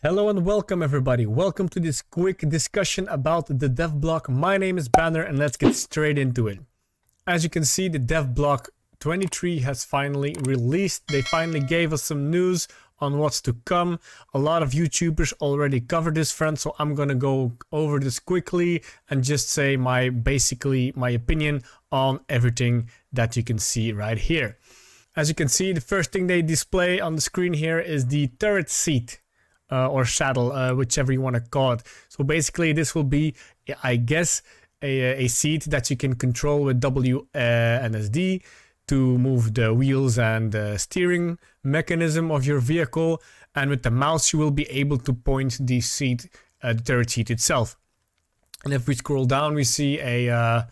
Hello and welcome everybody. Welcome to this quick discussion about the DevBlog. My name is Banner and let's get straight into it. As you can see, the DevBlog 23 has finally released. They finally gave us some news on what's to come. A lot of YouTubers already covered this, friends, so I'm gonna go over this quickly and just say basically my opinion on everything that you can see right here. As you can see, the first thing they display on the screen here is the turret seat. Or saddle, whichever you want to call it. So basically this will be, I guess, a seat that you can control with WNSD to move the wheels and the steering mechanism of your vehicle. And with the mouse you will be able to point the seat, the turret seat itself. And if we scroll down, we see a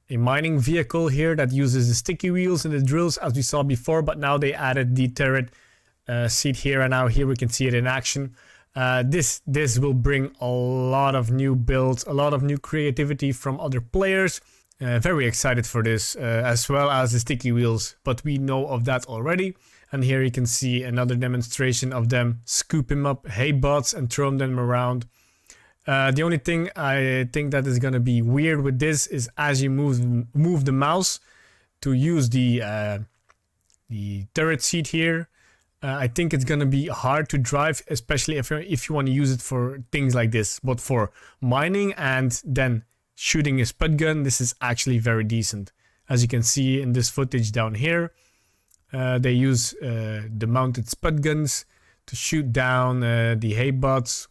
mining vehicle here that uses the sticky wheels and the drills as we saw before, but now they added the turret seat here, and now here we can see it in action. This will bring a lot of new builds, a lot of new creativity from other players. Very excited for this, as well as the sticky wheels, but we know of that already. And here you can see another demonstration of them scooping up hay bots and throwing them around. The only thing I think that is going to be weird with this is as you move the mouse to use the turret seat here. I think it's gonna be hard to drive, especially if you want to use it for things like this. But for mining and then shooting a spud gun, this is actually very decent. As you can see in this footage down here, they use the mounted spud guns to shoot down the hay bots,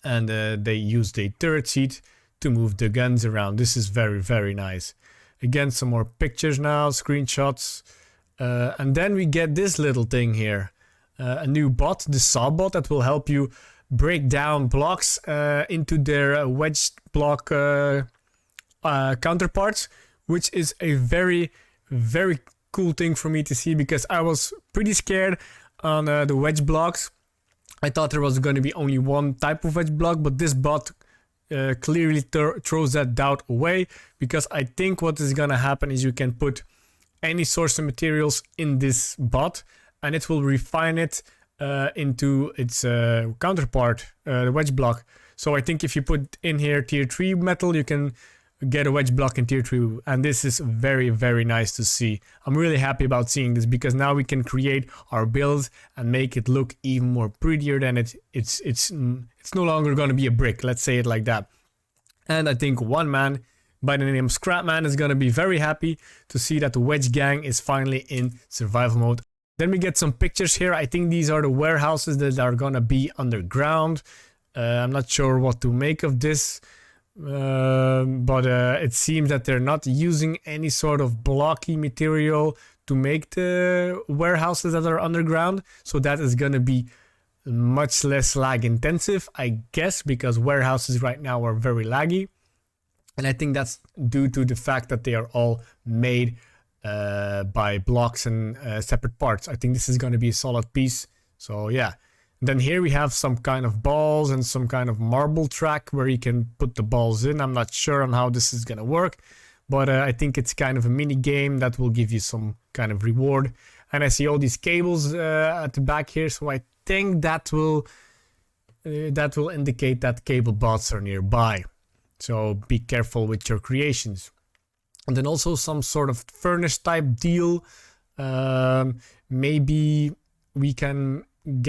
and they use the turret seat to move the guns around. This is very, very nice. Again, some more pictures now, screenshots. And then we get this little thing here, a new bot, the saw bot, that will help you break down blocks into their wedge block counterparts, which is a very, very cool thing for me to see, because I was pretty scared on the wedge blocks. I thought there was going to be only one type of wedge block, but this bot clearly throws that doubt away, because I think what is going to happen is you can put any source of materials in this bot and it will refine it into its counterpart, the wedge block. So I think if you put in here tier 3 metal, you can get a wedge block in tier 3, and this is very, very nice to see. I'm really happy about seeing this, because now we can create our builds and make it look even more prettier than it's no longer going to be a brick, let's say it like that. And I think one man by the name Scrapman is going to be very happy to see that the Wedge Gang is finally in survival mode. Then we get some pictures here. I think these are the warehouses that are going to be underground. I'm not sure what to make of this, but it seems that they're not using any sort of blocky material to make the warehouses that are underground. So that is going to be much less lag intensive, I guess, because warehouses right now are very laggy. And I think that's due to the fact that they are all made by blocks and separate parts. I think this is going to be a solid piece. So yeah. Then here we have some kind of balls and some kind of marble track where you can put the balls in. I'm not sure on how this is going to work, but I think it's kind of a mini game that will give you some kind of reward. And I see all these cables at the back here, so I think that will indicate that cable bots are nearby. So be careful with your creations. And then also some sort of furnace type deal. Maybe we can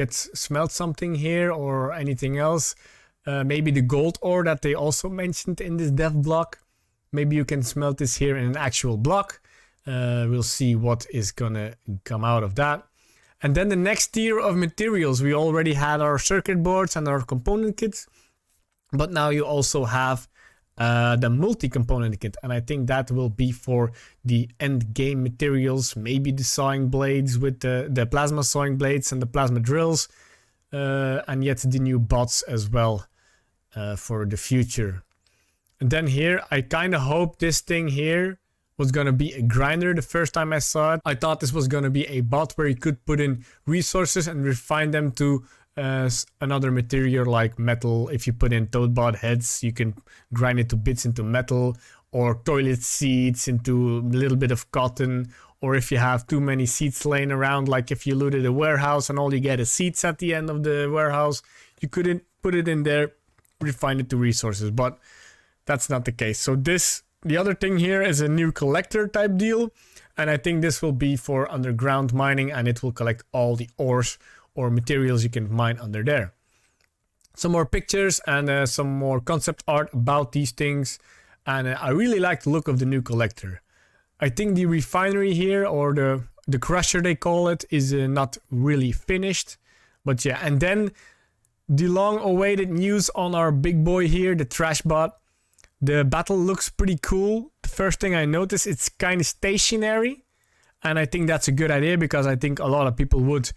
smelt something here or anything else. Maybe the gold ore that they also mentioned in this dev block. Maybe you can smelt this here in an actual block. We'll see what is gonna come out of that. And then the next tier of materials. We already had our circuit boards and our component kits, but now you also have the multi-component kit, and I think that will be for the end game materials. Maybe the sawing blades with the plasma sawing blades and the plasma drills, and yet the new bots as well for the future. And then here I kind of hope this thing here was gonna be a grinder. The first time I saw it, I thought this was gonna be a bot where you could put in resources and refine them to another material like metal. If you put in toadbot heads, you can grind it to bits into metal, or toilet seats into a little bit of cotton, or if you have too many seats laying around, like if you looted a warehouse and all you get is seats at the end of the warehouse, you couldn't put it in there, refine it to resources, but that's not the case. So the other thing here is a new collector type deal, and I think this will be for underground mining, and it will collect all the ores or materials you can mine under there. Some more pictures and some more concept art about these things, and I really like the look of the new collector. I think the refinery here, or the crusher they call it, is not really finished, but yeah. And then the long awaited news on our big boy here, the trash bot. The battle looks pretty cool. The first thing I noticed, it's kind of stationary, and I think that's a good idea, because I think a lot of people would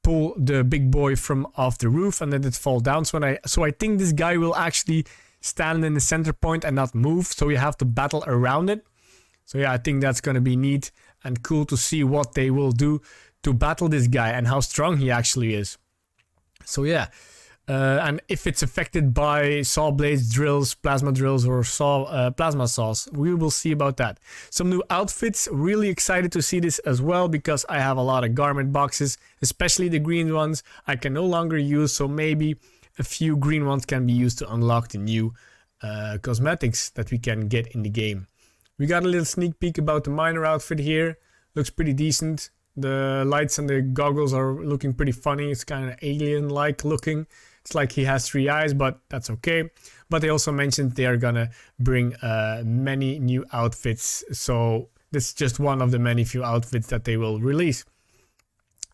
pull the big boy from off the roof and then it fall down. So I think this guy will actually stand in the center point and not move, so you have to battle around it. So yeah, I think that's gonna be neat and cool to see what they will do to battle this guy and how strong he actually is. So yeah, and if it's affected by saw blades, drills, plasma drills, or plasma saws, we will see about that. Some new outfits, really excited to see this as well, because I have a lot of garment boxes, especially the green ones I can no longer use, so maybe a few green ones can be used to unlock the new cosmetics that we can get in the game. We got a little sneak peek about the miner outfit here. Looks pretty decent. The lights and the goggles are looking pretty funny. It's kind of alien-like looking. It's like he has 3 eyes, but that's okay. But they also mentioned they are gonna bring many new outfits. So this is just one of the many few outfits that they will release.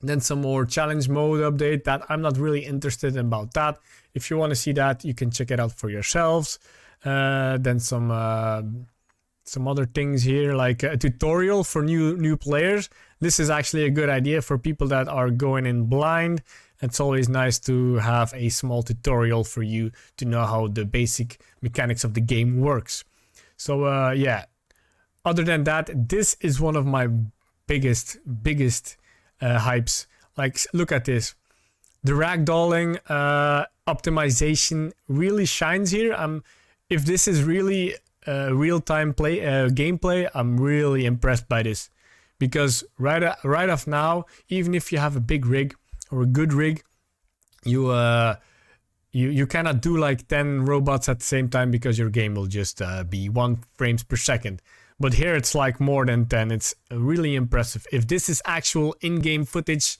Then some more challenge mode update that I'm not really interested in about that. If you want to see that, you can check it out for yourselves. Then some other things here, like a tutorial for new players. This is actually a good idea for people that are going in blind. It's always nice to have a small tutorial for you to know how the basic mechanics of the game works. So yeah, other than that, this is one of my biggest hypes. Like, look at this. The ragdolling optimization really shines here. If this is really real-time gameplay, I'm really impressed by this, because right off now, even if you have a big rig or a good rig, you cannot do like 10 robots at the same time, because your game will just be 1 frames per second. But here it's like more than 10. It's really impressive. If this is actual in-game footage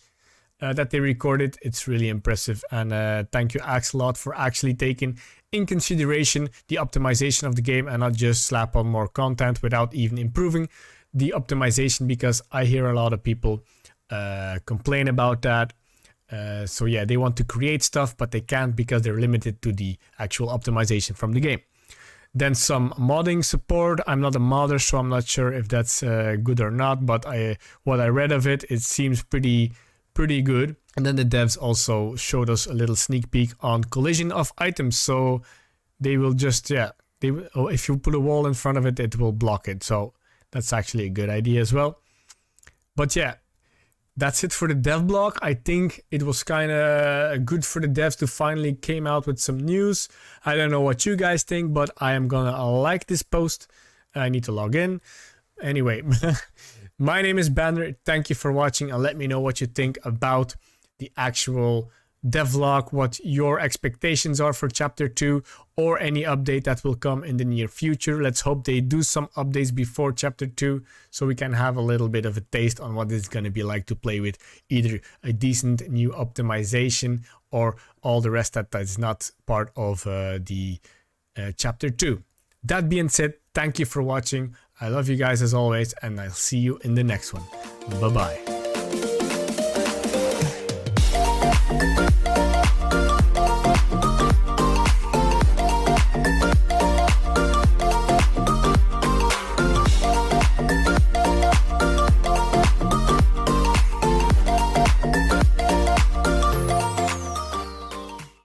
that they recorded, it's really impressive. And thank you, Axelot, for actually taking in consideration the optimization of the game and not just slap on more content without even improving the optimization, because I hear a lot of people complain about that. So yeah, they want to create stuff, but they can't because they're limited to the actual optimization from the game. Then some modding support. I'm not a modder, so I'm not sure if that's good or not, but what I read of it, it seems pretty good. And then the devs also showed us a little sneak peek on collision of items. So they will just, if you put a wall in front of it, it will block it. So that's actually a good idea as well. But yeah, that's it for the DevBlog. I think it was kind of good for the devs to finally came out with some news. I don't know what you guys think, but I am gonna like this post. I need to log in. Anyway, my name is Banner. Thank you for watching, and let me know what you think about the actual devlog, what your expectations are for chapter 2, or any update that will come in the near future. Let's hope they do some updates before chapter 2, so we can have a little bit of a taste on what it's going to be like to play with either a decent new optimization or all the rest that is not part of the chapter 2. That being said, thank you for watching. I love you guys as always, and I'll see you in the next one. Bye bye.